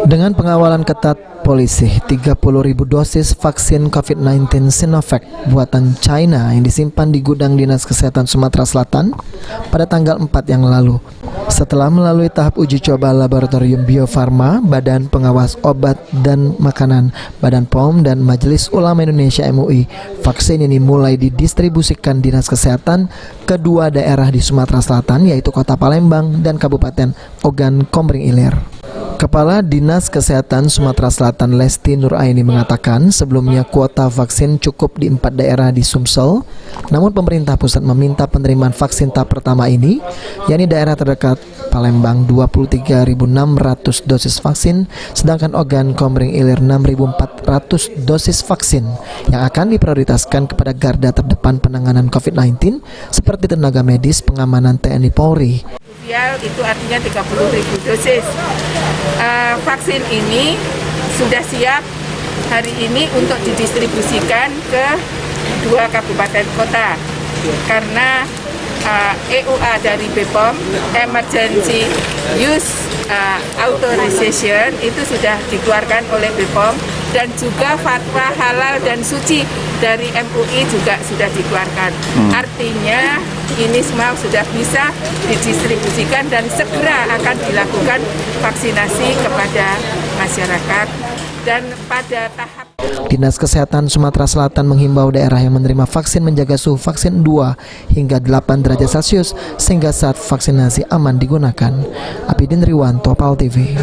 Dengan pengawalan ketat polisi, 30.000 dosis vaksin COVID-19 Sinovac buatan China yang disimpan di gudang Dinas Kesehatan Sumatera Selatan pada tanggal 4 yang lalu. Setelah melalui tahap uji coba laboratorium Bio Farma, Badan Pengawas Obat dan Makanan, Badan POM, dan Majelis Ulama Indonesia MUI, vaksin ini mulai didistribusikan Dinas Kesehatan ke dua daerah di Sumatera Selatan, yaitu Kota Palembang dan Kabupaten Ogan Komering Ilir. Kepala Dinas Kesehatan Sumatera Selatan Lesti Nuraini mengatakan sebelumnya kuota vaksin cukup di 4 daerah di Sumsel, namun pemerintah pusat meminta penerimaan vaksin tahap pertama ini, yakni daerah terdekat Palembang 23.600 dosis vaksin, sedangkan Ogan Komering Ilir 6.400 dosis vaksin yang akan diprioritaskan kepada garda terdepan penanganan COVID-19 seperti tenaga medis, pengamanan TNI Polri. Itu artinya 30.000 dosis. Vaksin ini sudah siap hari ini untuk didistribusikan ke 2 kabupaten kota karena EUA dari BPOM, Emergency Use Authorization, itu sudah dikeluarkan oleh BPOM, dan juga fatwa halal dan suci dari MUI juga sudah dikeluarkan. Artinya ini semua sudah bisa didistribusikan dan segera akan dilakukan vaksinasi kepada masyarakat. Dan pada tahap Dinas Kesehatan Sumatera Selatan menghimbau daerah yang menerima vaksin menjaga suhu vaksin 2 hingga 8 derajat Celcius sehingga saat vaksinasi aman digunakan. Apidin Riwanto, PAL TV.